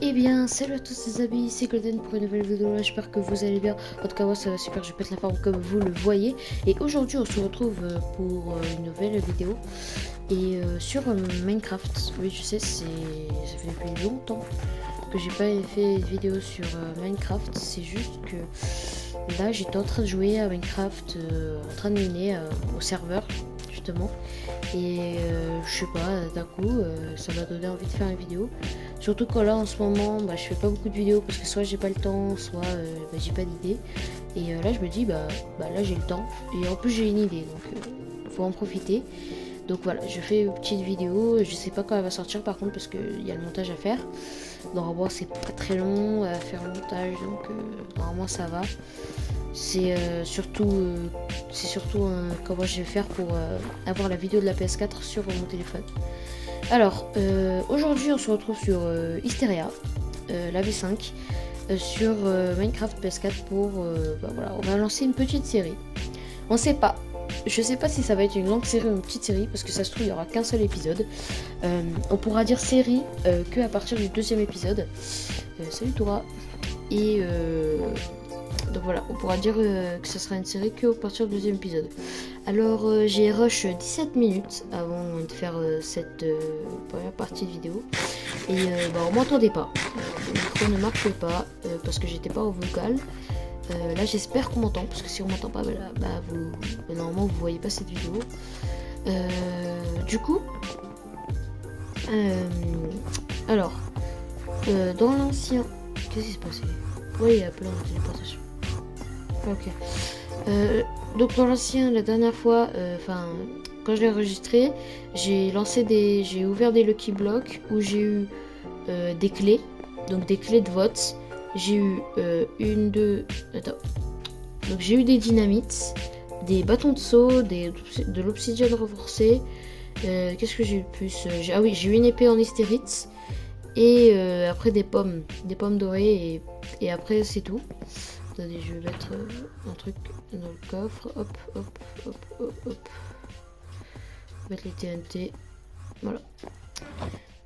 Eh bien, salut à tous les amis, c'est Golden pour une nouvelle vidéo, j'espère que vous allez bien. En tout cas, moi ça va super, je pète la forme comme vous le voyez. Et aujourd'hui, on se retrouve pour une nouvelle vidéo. Et sur Minecraft, oui je sais, ça fait depuis longtemps que j'ai pas fait une vidéo sur Minecraft. C'est juste que là, j'étais en train de jouer à Minecraft, en train de miner au serveur, justement. Et je sais pas, d'un coup, ça m'a donné envie de faire une vidéo. Surtout quand là, en ce moment, je fais pas beaucoup de vidéos parce que soit j'ai pas le temps, soit j'ai pas d'idée. Et là, je me dis, là, j'ai le temps. Et en plus, j'ai une idée, donc faut en profiter. Donc voilà, je fais une petite vidéo. Je sais pas quand elle va sortir par contre parce qu'il y a le montage à faire. Normalement, c'est pas très long à faire le montage, donc normalement ça va. C'est surtout comment je vais faire pour avoir la vidéo de la PS4 sur mon téléphone. Alors, aujourd'hui on se retrouve sur Hysteria, la V5, sur Minecraft PS4 pour... voilà, on va lancer une petite série. On sait pas. Je sais pas si ça va être une longue série ou une petite série, parce que ça se trouve il y aura qu'un seul épisode. On pourra dire série que à partir du deuxième épisode. Salut Toura. Et donc voilà, on pourra dire que ça sera une série que à partir du deuxième épisode. Alors j'ai rush 17 minutes avant de faire cette première partie de vidéo. Et on m'entendait pas. Le micro ne marchait pas parce que j'étais pas au vocal. Là j'espère qu'on m'entend, parce que si on m'entend pas, normalement vous voyez pas cette vidéo. Du coup, alors, dans l'ancien... Qu'est-ce qui s'est passé? Oui, il y a plein de téléportations. Ok. Donc dans l'ancien, la dernière fois, quand je l'ai enregistré, j'ai ouvert des Lucky Blocks où j'ai eu des clés, donc des clés de vote. J'ai eu donc j'ai eu des dynamites, des bâtons de saut, de l'obsidienne renforcée. Qu'est-ce que j'ai eu de plus? Ah oui, j'ai eu une épée en hystérite. Et après des pommes dorées et après c'est tout. Attendez, je vais mettre un truc dans le coffre. Hop, hop, hop, hop, hop. Mettre les TNT. Voilà.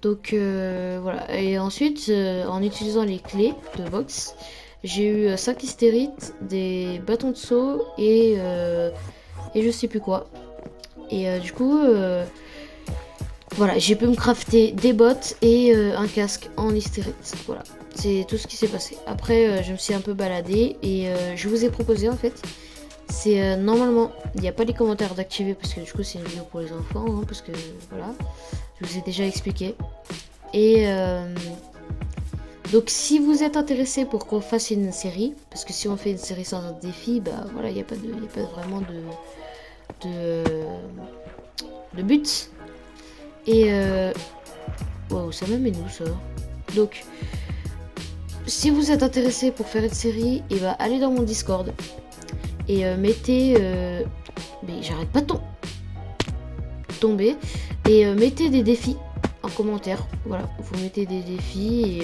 Donc voilà. Et ensuite, en utilisant les clés de box, j'ai eu 5 hystérites, des bâtons de saut et je sais plus quoi. Et du coup, voilà, j'ai pu me crafter des bottes et un casque en hystérite. Voilà, c'est tout ce qui s'est passé. Après, je me suis un peu baladée et je vous ai proposé en fait. C'est normalement, il n'y a pas les commentaires d'activer parce que du coup c'est une vidéo pour les enfants, hein, parce que voilà, je vous ai déjà expliqué. Et donc si vous êtes intéressé pour qu'on fasse une série, parce que si on fait une série sans un défi, voilà, il n'y a pas vraiment de but. Et wow, ça m'amène où ça? Donc, si vous êtes intéressé pour faire une série, et allez dans mon Discord et mettez. Mais j'arrête pas de tomber. Et mettez des défis en commentaire. Voilà, vous mettez des défis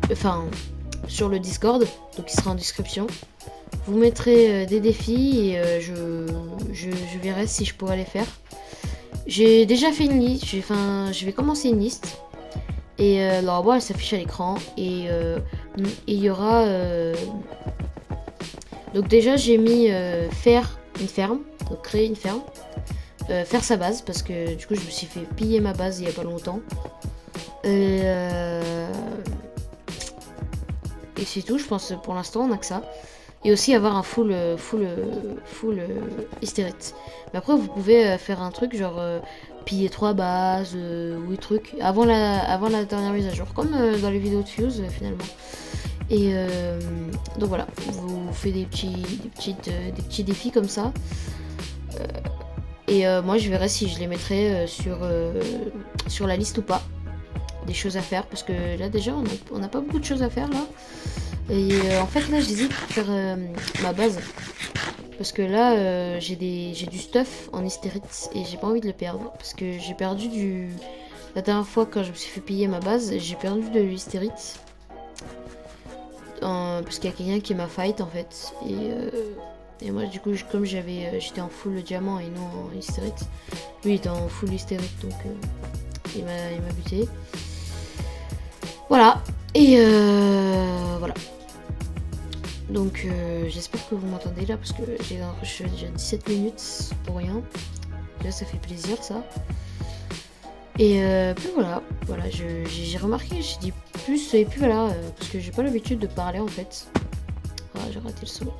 et sur le Discord, donc il sera en description. Vous mettrez des défis et je verrai si je pourrais les faire. J'ai déjà fait une liste, je vais commencer une liste. Et normalement elle s'affiche à l'écran. Et il y aura... Donc déjà j'ai mis faire une ferme, donc créer une ferme. Faire sa base, parce que du coup je me suis fait piller ma base il y a pas longtemps. Et c'est tout, je pense pour l'instant on a que ça. Et aussi avoir un full hystérite. Mais après vous pouvez faire un truc genre piller 3 bases ou truc avant la dernière mise à jour, comme dans les vidéos de Fuse finalement. Et donc voilà, vous faites des petits défis comme ça. Et moi je verrai si je les mettrai sur la liste ou pas. Des choses à faire, parce que là déjà on n'a pas beaucoup de choses à faire là. Et en fait là j'hésite pour faire ma base, parce que là j'ai du stuff en hystérite et j'ai pas envie de le perdre, parce que j'ai perdu la dernière fois quand je me suis fait piller ma base, j'ai perdu de l'hystérite parce qu'il y a quelqu'un qui m'a fight en fait. Et moi du coup comme j'étais en full diamant et non en hystérite, lui il était en full hystérite, donc il m'a buté. Voilà. Et voilà. Donc j'espère que vous m'entendez là parce que je suis déjà 17 minutes pour rien. Là ça fait plaisir ça. Et puis voilà, j'ai remarqué, j'ai dit plus et puis voilà, parce que j'ai pas l'habitude de parler en fait. Ah, j'ai raté le solo.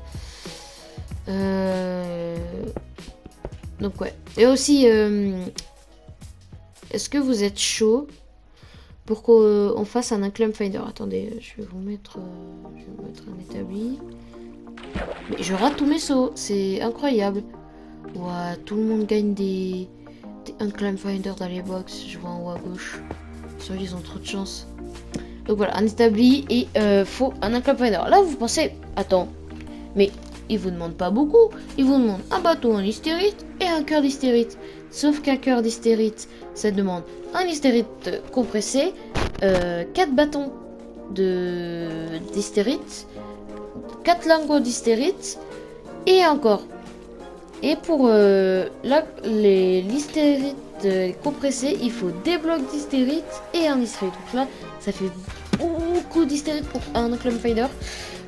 Donc ouais. Et aussi, est-ce que vous êtes chaud pour qu'on fasse un Unclum Finder? Attendez, je vais vous mettre, un établi. Mais je rate tous mes sauts, c'est incroyable. Ouah, tout le monde gagne des Unclum Finder dans les box. Je vois en haut à gauche. Soit ils ont trop de chance. Donc voilà, un établi et faut un Unclum Finder. Là vous pensez, attends, mais il vous demande pas beaucoup. Il vous demande un bateau en hystérite et un cœur d'hystérite. Sauf qu'un cœur d'hystérite, ça demande un hystérite compressé, 4 bâtons d'hystérite, 4 lingots d'hystérite et encore. Et pour l'hystérite compressé, il faut des blocs d'hystérite et un hystérite. Donc là, ça fait beaucoup d'hystérite pour un Unclum Finder.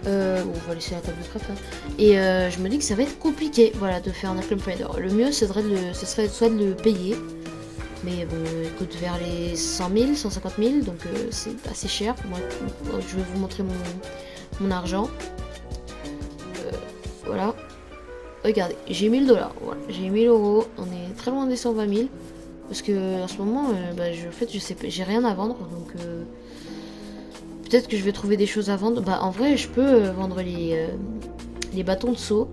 Bon, on va laisser la table de craft. Hein. Et je me dis que ça va être compliqué, voilà, de faire un Unclum Finder. Le mieux, ce serait soit de le payer. Mais bon, il coûte vers les 100 000, 150 000, donc c'est assez cher. Moi, je vais vous montrer mon argent. Voilà. Regardez, j'ai 1000 $. Voilà. J'ai 1000 €. On est très loin des 120 000. Parce que en ce moment, en fait, je sais pas, j'ai rien à vendre. Donc peut-être que je vais trouver des choses à vendre. Bah en vrai, je peux vendre les bâtons de saut.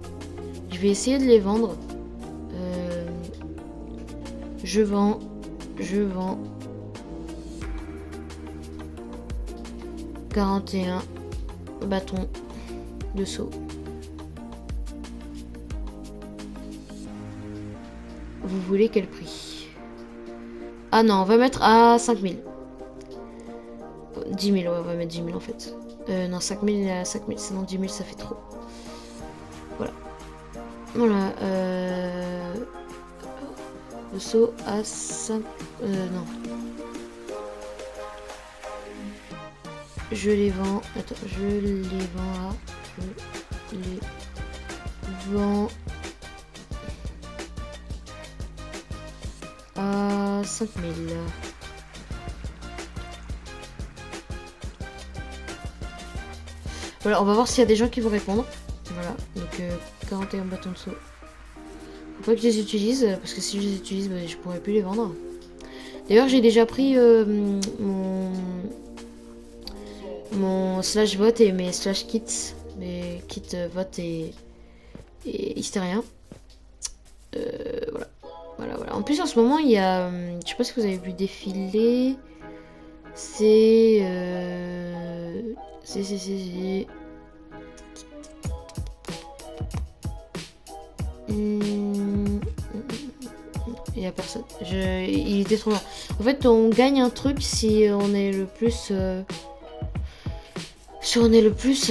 Je vais essayer de les vendre. Je vends 41 bâtons de saut. Vous voulez quel prix? Ah non, on va mettre à 5000. 10 000, ouais, on va mettre 10 000 en fait. Non, 5000, 5000, sinon 10 000 ça fait trop. Voilà. Voilà. Le saut à 5... non. Je les vends... Attends, je les vends à... Je les vends... à 5000. Voilà, on va voir s'il y a des gens qui vont répondre. Voilà, donc 41 bâtons de saut. Faut pas que je les utilise, parce que si je les utilise, je pourrais plus les vendre. D'ailleurs, j'ai déjà pris mon slash vote et mes slash kits. Mes kits vote et hystérien. Voilà. Voilà. En plus, en ce moment, il y a... je sais pas si vous avez vu défiler. C'est... Il y a personne. Il était trop loin. En fait, on gagne un truc si on est le plus... Si on est le plus...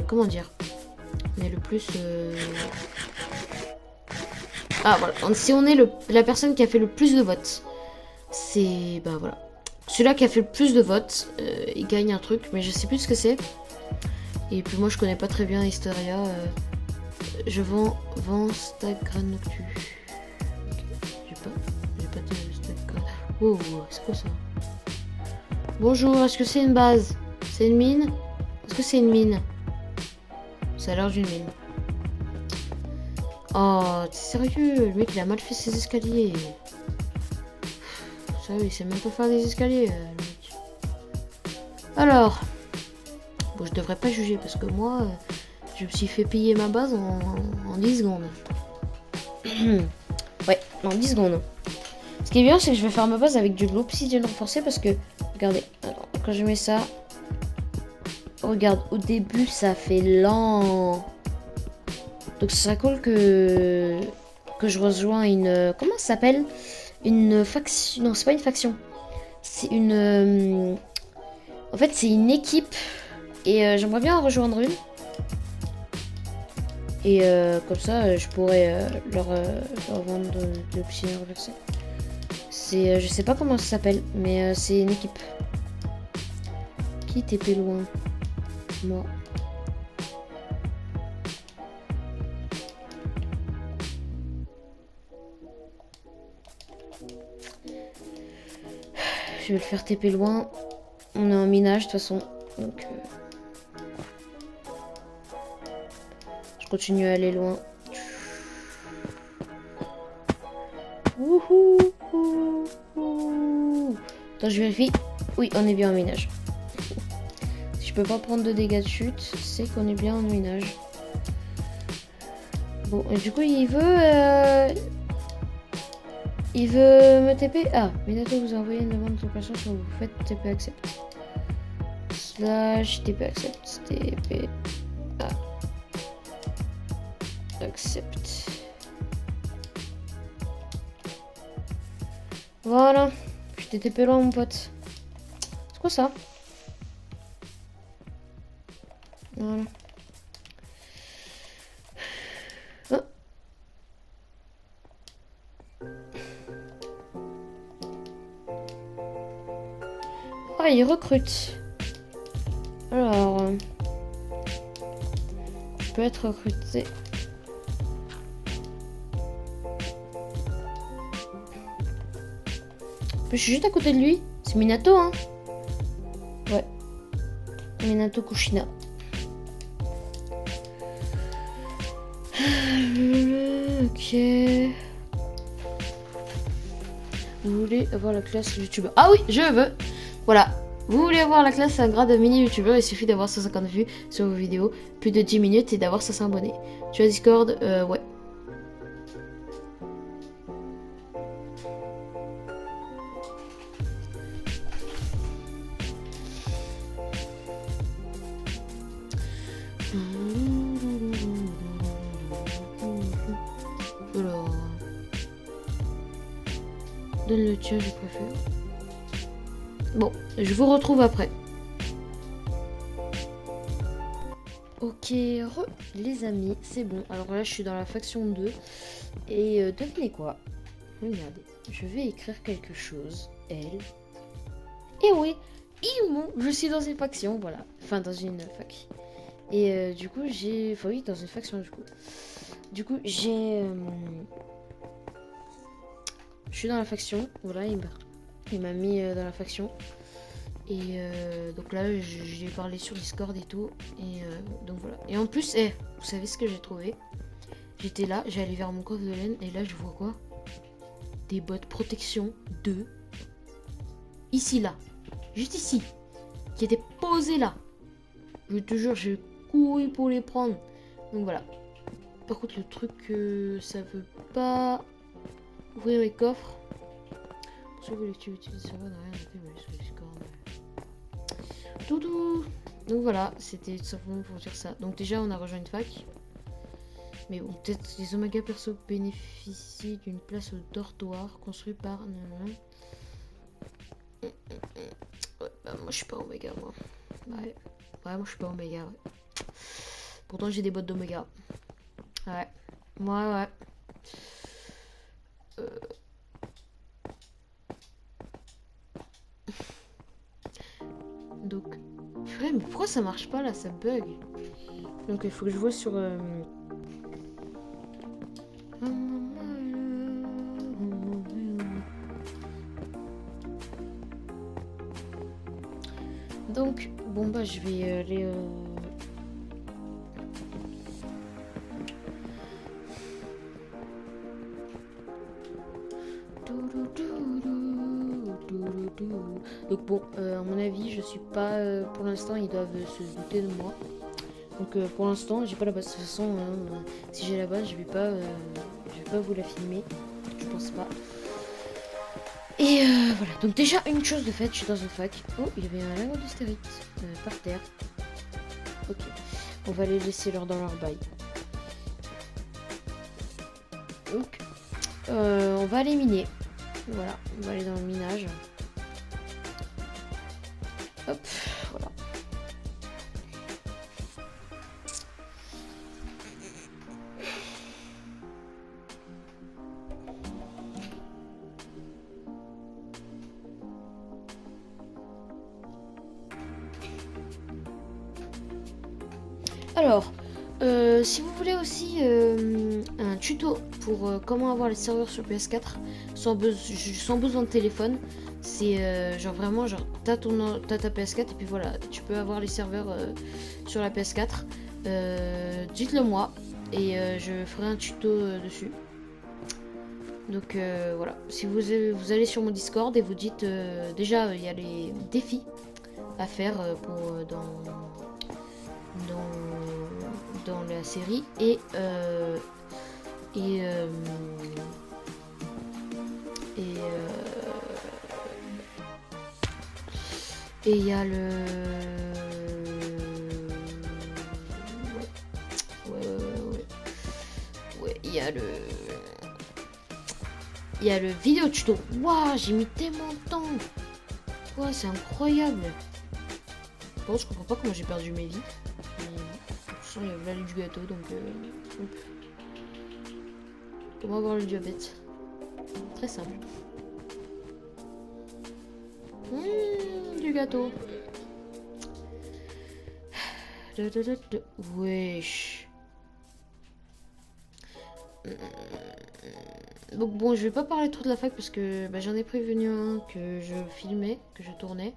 comment dire? On est le plus... Ah voilà, si on est la personne qui a fait le plus de votes, c'est... Bah voilà. Celui-là qui a fait le plus de votes, il gagne un truc, mais je sais plus ce que c'est. Et puis moi je connais pas très bien Hysteria. Je vends Stagran Noctu. Okay. J'ai pas de Stagran. Oh, c'est quoi ça? Bonjour, est-ce que c'est une base? C'est une mine? Est-ce que c'est une mine? Ça a l'air d'une mine. Oh, t'es sérieux? Le mec il a mal fait ses escaliers. Sérieux, il sait même pas faire des escaliers, le mec. Alors, bon, je devrais pas juger parce que moi, je me suis fait payer ma base en 10 secondes. Ouais, en 10 secondes. Ce qui est bien, c'est que je vais faire ma base avec de l'obsidienne renforcée parce que, regardez, attends, quand je mets ça, regarde, au début, ça fait lent. Donc, ça cool que je rejoins une... Comment ça s'appelle? Une faction... Non, c'est pas une faction. C'est une... En fait, c'est une équipe. Et j'aimerais bien en rejoindre une. Et comme ça, je pourrais leur vendre de l'obsidienne renversée. C'est, je sais pas comment ça s'appelle, mais c'est une équipe. Qui TP loin? Moi. Je vais le faire TP loin. On est en minage de toute façon. Donc je continue à aller loin. Wouhou. Attends, je vérifie. Oui, on est bien en minage. Si je peux pas prendre de dégâts de chute, c'est qu'on est bien en minage. Bon, et du coup, il veut me TP. Ah, Minato vous a envoyé une demande de location sur vous faites TP accept. Slash TP accept. TP accept. Voilà. Je t'ai TP loin, mon pote. C'est quoi ça? Voilà. Oh. Ah, il recrute. Alors, je peux être recruté. Je suis juste à côté de lui. C'est Minato, hein? Ouais. Minato Kushina. Ok. Vous voulez avoir la classe youtubeur? Ah oui, je veux. Voilà. Vous voulez avoir la classe un grade de mini youtubeur, il suffit d'avoir 150 vues sur vos vidéos, plus de 10 minutes et d'avoir 500 abonnés. Tu as Discord? Ouais. Alors. Donne le tien, je préfère. Bon, je vous retrouve après. Ok, les amis, c'est bon. Alors là, je suis dans la faction 2. Et devinez quoi? Regardez, je vais écrire quelque chose. Elle. Et oui, je suis dans une faction, voilà. Enfin, dans une fac. Et du coup, j'ai... Enfin oui, dans une faction, du coup. Du coup, j'ai... Je suis dans la faction. Voilà, il m'a mis dans la faction. Et donc là, j'ai parlé sur Discord et tout. Et donc voilà. Et en plus, vous savez ce que j'ai trouvé? J'étais là, j'ai allé vers mon coffre de laine. Et là, je vois quoi? Des bottes protection 2. Ici, là. Juste ici. Qui étaient posées là. Je te jure, j'ai couru pour les prendre. Donc voilà. Par contre, le truc, ça veut pas ouvrir les coffres. Pour ceux qui utilisent ça, n'a rien à faire sur Discord. Doudou. Donc voilà, c'était tout simplement pour dire ça. Donc déjà, on a rejoint une fac. Mais bon, peut-être les Omega perso bénéficient d'une place au dortoir construit par... Ouais, bah moi je suis pas Omega, moi. Ouais, moi je suis pas Omega, ouais. Pourtant j'ai des bottes d'Omega. Ouais, ouais. Donc, mais pourquoi ça marche pas là? Ça bug. Donc il faut que je vois sur... Donc, bon bah je vais aller... Donc bon, à mon avis, je suis pas... pour l'instant, ils doivent se douter de moi. Donc pour l'instant, j'ai pas la base. De toute façon, si j'ai la base, je vais pas vous la filmer. Je pense pas. Et voilà. Donc déjà, une chose de fait, je suis dans une fac. Oh, il y avait un lago de stérite par terre. Ok. On va les laisser dans leur bail. Donc, on va aller miner. Voilà, on va aller dans le minage. Hop, voilà. Alors, si vous voulez aussi un tuto pour comment avoir les serveurs sur PS4 sans besoin de téléphone, c'est genre vraiment genre t'as ta PS4 et puis voilà, tu peux avoir les serveurs sur la PS4. Dites-le moi et je ferai un tuto dessus. Donc voilà, si vous allez sur mon Discord et vous dites déjà il y a les défis à faire dans la série et et euh, et il y a le il y a le vidéo tuto. Waouh, j'ai mis tellement de temps. Ouais, c'est incroyable. Bon, je comprends pas comment j'ai perdu mes vies. Il y a la du gâteau, donc comment avoir le diabète? Très simple. Du gâteau. Wesh. Donc bon, je vais pas parler trop de la fac parce que j'en ai prévenu un que je filmais, que je tournais.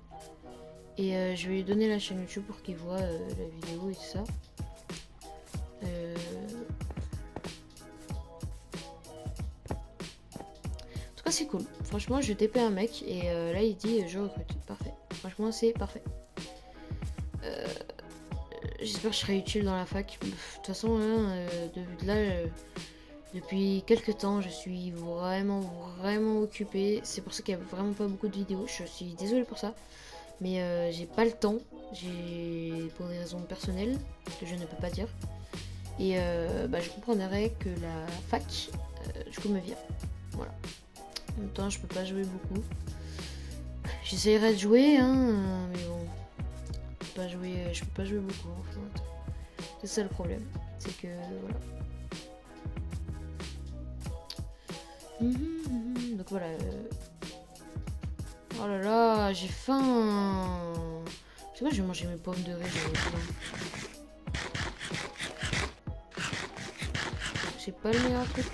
Et je vais lui donner la chaîne YouTube pour qu'il voit la vidéo et tout ça. En tout cas, c'est cool. Franchement, je TP un mec et là il dit je recrute. Parfait. Franchement, c'est parfait. J'espère que je serai utile dans la fac. De toute façon, hein, depuis quelques temps, je suis vraiment occupée. C'est pour ça qu'il n'y a vraiment pas beaucoup de vidéos. Je suis désolée pour ça. Mais j'ai pas le temps. Pour des raisons personnelles que je ne peux pas dire. Et je comprendrais que la fac, du coup, me vire. Voilà. En même temps, je peux pas jouer beaucoup. J'essayerai de jouer, hein, mais bon. Je peux pas jouer beaucoup en fait. C'est ça le problème. C'est que voilà. Donc voilà. Oh là là, j'ai faim. C'est quoi, je vais manger mes pommes de riz. C'est pas le meilleur truc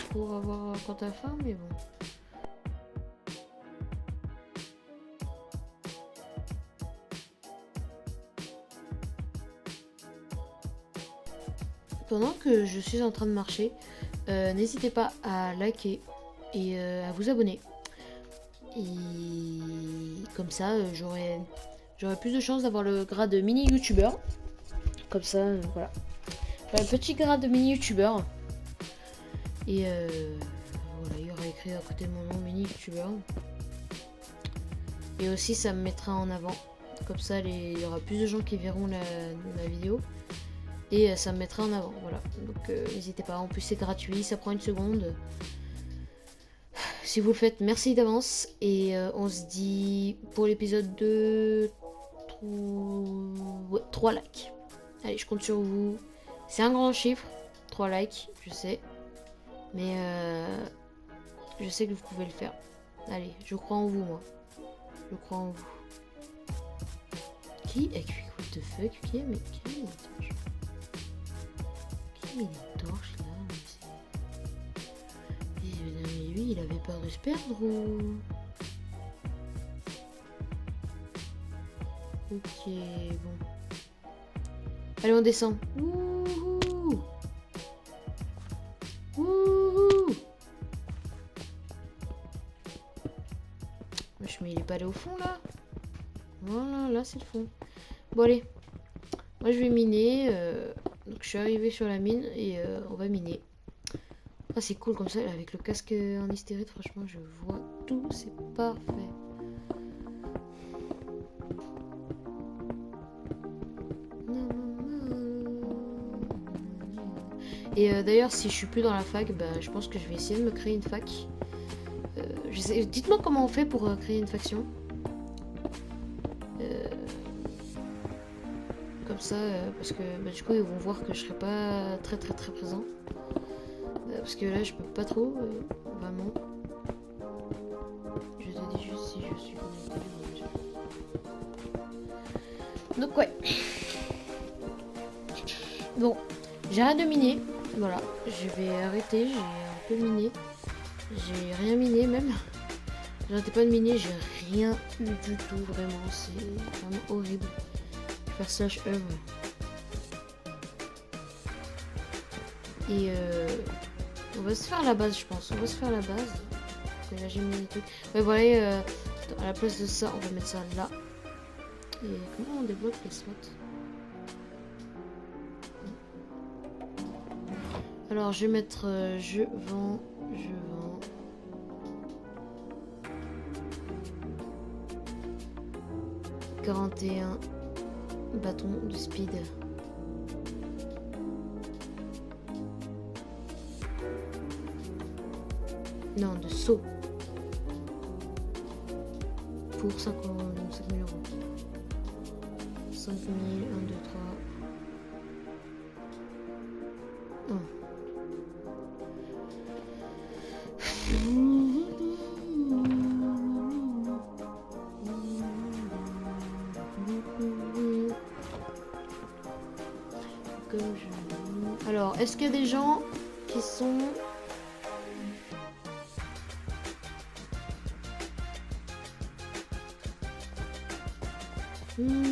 pour avoir quand t'as faim, mais bon. Pendant que je suis en train de marcher, n'hésitez pas à liker et à vous abonner. Et comme ça, j'aurai plus de chances d'avoir le grade de mini youtubeur. Comme ça, voilà. Un petit grade de mini youtubeur. Et voilà, il y aura écrit à côté de mon nom mini youtubeur. Et aussi, ça me mettra en avant. Comme ça, il y aura plus de gens qui verront la vidéo. Et ça me mettra en avant, voilà. Donc n'hésitez pas, en plus c'est gratuit, ça prend une seconde. Si vous le faites, merci d'avance. Et on se dit pour l'épisode 2, 3 likes. Allez, je compte sur vous. C'est un grand chiffre, 3 likes, je sais. Mais je sais que vous pouvez le faire. Allez, je crois en vous, moi. Je crois en vous. Qui est what the fuck? Qui est mais les torches là, mais lui il avait peur de se perdre ou... Ok, bon. Allez, on descend. Wouhou. Wouhou. Mais il est pas allé au fond là. Voilà, là c'est le fond. Bon allez, moi je vais miner. Donc je suis arrivée sur la mine et on va miner. Ah, c'est cool comme ça avec le casque en hystérite, franchement je vois tout, c'est parfait. Et d'ailleurs si je suis plus dans la fac, je pense que je vais essayer de me créer une fac. Dites-moi comment on fait pour créer une faction. Comme ça, parce que du coup ils vont voir que je serai pas très présent. Parce que là je peux pas trop, vraiment. Je te dis juste si je suis connecté. Donc ouais. Bon, j'arrête de miner. Voilà, je vais arrêter. J'ai un peu miné. J'ai rien miné même. J'arrêtais pas de miner, j'ai rien eu du tout, vraiment. C'est vraiment horrible. Je vais faire /e. Et on va se faire la base, je pense. On va se faire la base. Et là, j'ai mis les trucs. Ouais, voilà, à la place de ça, on va mettre ça là. Et comment on débloque les slots? Alors, je vais mettre je vends. 41 bâtons de speed. Non, de saut. Pour 5 000 euros. 5 000, 1, 2, 3. Alors, est-ce qu'il y a des gens qui sont...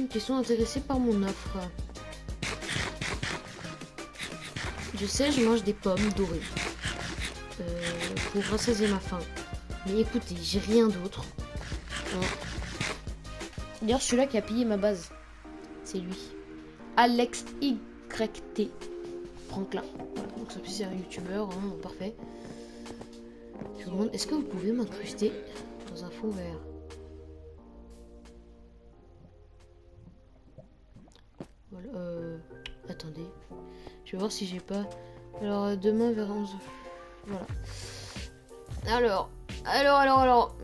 qui sont intéressés par mon offre? Je sais, je mange des pommes dorées pour rassasier ma faim. Mais écoutez, j'ai rien d'autre. D'ailleurs, celui-là qui a pillé ma base, c'est lui. Alex YT Franklin. Voilà, donc ça c'est un youtubeur, hein, parfait. Je vous demande, est-ce que vous pouvez m'incruster dans un fond vert? Voilà, attendez. Je vais voir si j'ai pas... Alors, demain vers 11... Voilà. Alors...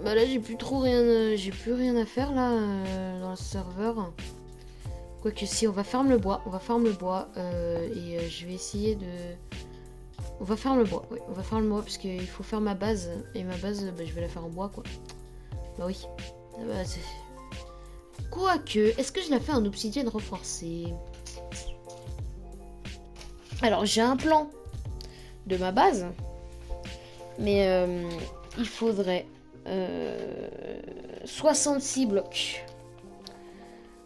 Bah là, j'ai plus trop rien... j'ai plus rien à faire, là, dans le serveur. Quoique si, on va farm le bois. Et je vais essayer de... On va farm le bois, oui. On va farm le bois, parce qu'il faut faire ma base. Et ma base, bah, je vais la faire en bois, quoi. Bah oui. Ah bah, quoique, est-ce que je la fais en obsidienne renforcée? Alors, j'ai un plan de ma base. Mais il faudrait 66 blocs.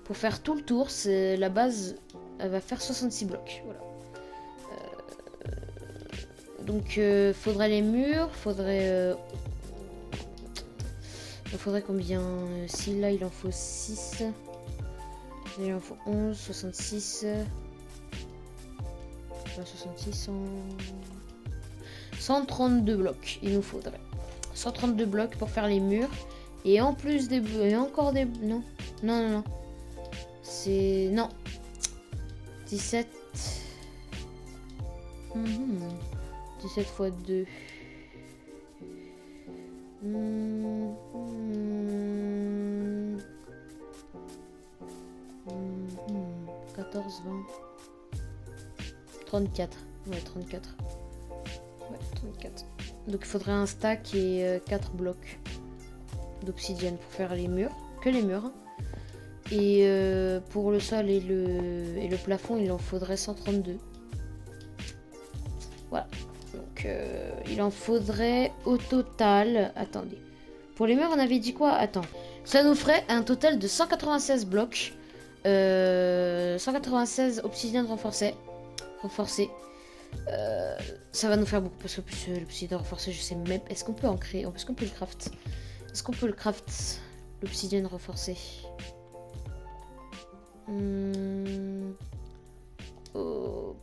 Pour faire tout le tour, c'est la base, elle va faire 66 blocs. Voilà. Donc, faudrait les murs, il faudrait combien? Si là, il en faut 6. Il en faut 11, 66. 66, 132 blocs. Il nous faudrait 132 blocs pour faire les murs. Et en plus des... Et encore des... Non. C'est... Non. 17. 17 x 2. 14, 20. 34. Ouais, 34. Ouais, 34. Donc il faudrait un stack et 4 blocs d'obsidienne pour faire les murs. Que les murs. Hein. Et pour le sol et le plafond, il en faudrait 132. Voilà. Donc il en faudrait au total... Attendez. Pour les murs, on avait dit quoi? Attends. Ça nous ferait un total de 196 blocs. 196 obsidiennes renforcées. Ça va nous faire beaucoup. Parce que plus l'obsidienne renforcée, je sais même... Est-ce qu'on peut en créer? Est-ce qu'on peut le craft? Est-ce qu'on peut le craft? L'obsidienne renforcée. Oh.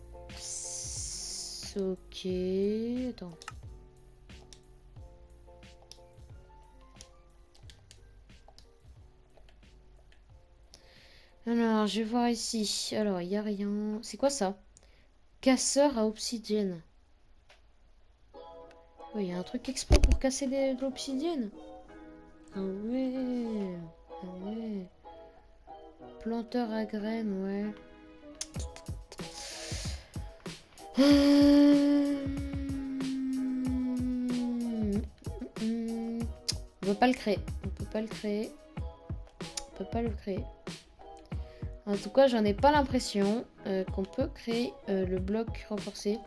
Ok. Attends. Alors, je vais voir ici. Alors, il n'y a rien. C'est quoi ça? Casseur à obsidienne. Oui, il y a un truc exprès pour casser de l'obsidienne. Ah ouais. Ah ouais. Planteur à graines, ouais. On peut pas le créer. On peut pas le créer. En tout cas, j'en ai pas l'impression qu'on peut créer le bloc renforcé,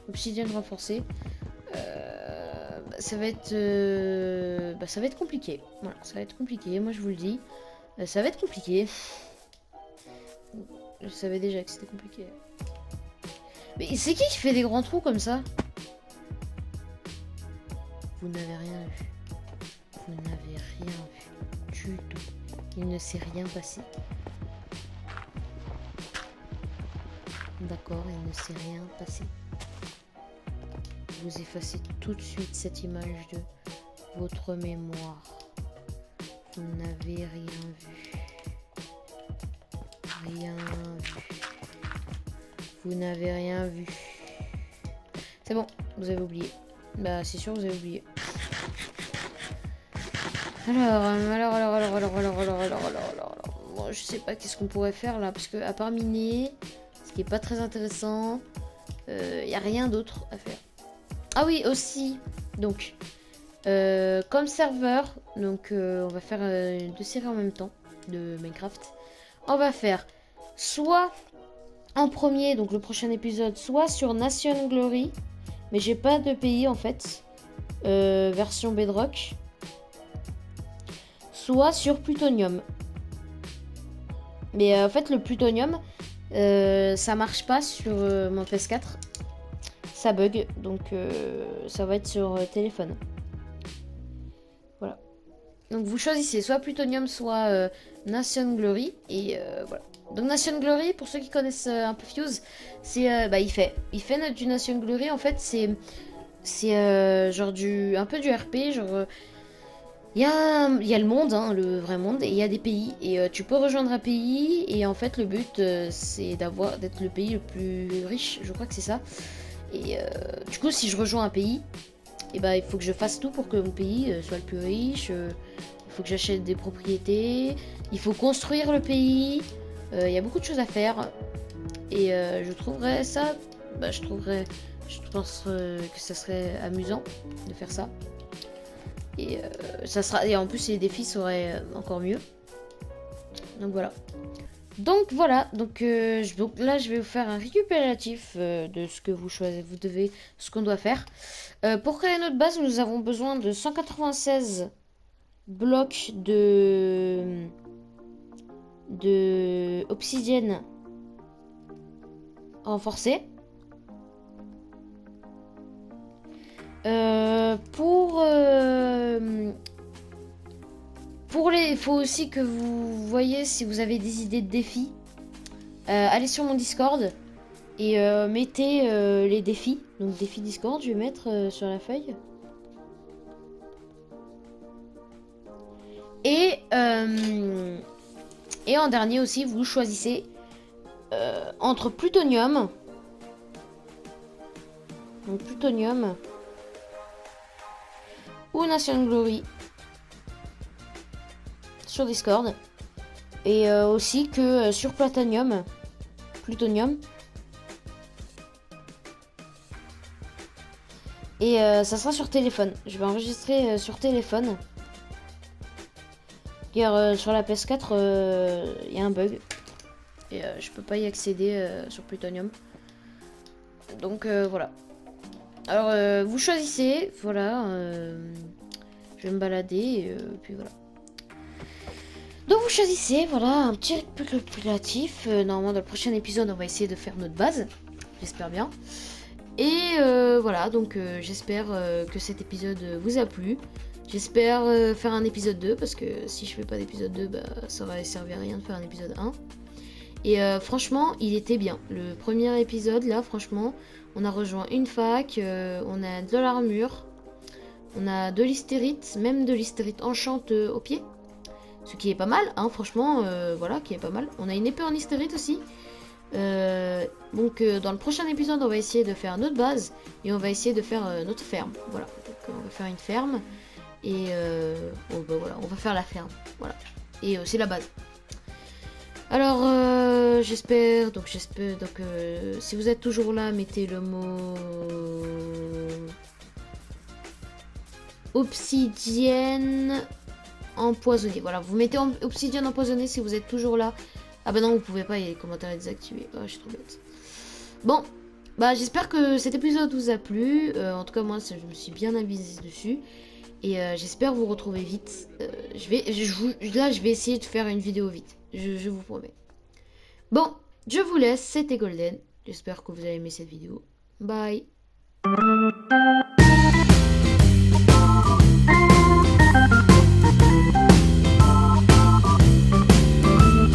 obsidienne renforcé. Ça va être compliqué. Voilà, ça va être compliqué, moi je vous le dis. Ça va être compliqué. Je savais déjà que c'était compliqué. Mais c'est qui fait des grands trous comme ça? Vous n'avez rien vu. Vous n'avez rien vu du tout. Il ne s'est rien passé. D'accord, il ne s'est rien passé. Vous effacez tout de suite cette image de votre mémoire. Vous n'avez rien vu. Rien vu. Vous n'avez rien vu. C'est bon, vous avez oublié. Bah c'est sûr, vous avez oublié. Alors, moi, je sais pas qu'est-ce qu'on pourrait faire là, parce que à part miner, ce qui est pas très intéressant, y a rien d'autre à faire. Ah oui, aussi, donc, comme serveur, donc on va faire deux séries en même temps de Minecraft. On va faire soit en premier, donc le prochain épisode, soit sur Nation Glory, mais j'ai pas de pays en fait, version Bedrock, soit sur Plutonium. Mais en fait le Plutonium, ça marche pas sur mon PS4, ça bug, donc ça va être sur téléphone. Voilà. Donc vous choisissez soit Plutonium, soit Nation Glory, et voilà. Donc Nation Glory, pour ceux qui connaissent un peu Fuse, c'est il fait du Nation Glory. En fait, c'est genre un peu du RP, genre il y a le monde, hein, le vrai monde, et il y a des pays, et tu peux rejoindre un pays, et en fait le but c'est d'être le pays le plus riche, je crois que c'est ça. Et du coup, si je rejoins un pays, et il faut que je fasse tout pour que mon pays soit le plus riche. Il faut que j'achète des propriétés, il faut construire le pays. Il y a beaucoup de choses à faire, et je trouverais ça, je pense que ça serait amusant de faire ça, et et en plus les défis seraient encore mieux. Donc voilà. Donc là je vais vous faire un récupératif de ce que ce qu'on doit faire. Pour créer notre base, nous avons besoin de 196 blocs de obsidienne renforcée. Il faut aussi que vous voyez si vous avez des idées de défis. Allez sur mon Discord et mettez les défis. Donc défi Discord, je vais mettre sur la feuille. Et en dernier aussi, vous choisissez entre Plutonium. Donc Plutonium ou Nation Glory sur Discord. Et aussi que sur Plutonium. Et ça sera sur téléphone. Je vais enregistrer sur téléphone. Car sur la PS4, il y a un bug. Et je peux pas y accéder sur Plutonium. Donc voilà. Alors vous choisissez. Voilà. Je vais me balader. Et puis voilà. Donc vous choisissez. Voilà. Un petit récupératif. Normalement dans le prochain épisode on va essayer de faire notre base. J'espère bien. Et voilà. Donc j'espère que cet épisode vous a plu. J'espère faire un épisode 2, parce que si je fais pas d'épisode 2, ça aurait servi à rien de faire un épisode 1. Et franchement, il était bien. Le premier épisode, là, franchement, on a rejoint une fac, on a de l'armure, on a de l'hystérite, même de l'hystérite enchante au pied. Ce qui est pas mal, hein, franchement, voilà, qui est pas mal. On a une épée en hystérite aussi. Donc dans le prochain épisode, on va essayer de faire notre base, et on va essayer de faire notre ferme. Voilà, donc on va faire une ferme. Et voilà, on va faire la ferme, voilà. Et c'est la base. Alors j'espère si vous êtes toujours là, mettez le mot obsidienne empoisonnée. Voilà, vous mettez obsidienne empoisonnée si vous êtes toujours là Ah bah non, vous pouvez pas, il y a les commentaires désactivés. Oh, je suis trop bête. Bon, bah j'espère que cet épisode vous a plu. En tout cas, moi, je me suis bien amusée dessus. Et j'espère vous retrouver vite. Là, je vais essayer de faire une vidéo vite. Je vous promets. Bon, je vous laisse. C'était Golden. J'espère que vous avez aimé cette vidéo. Bye.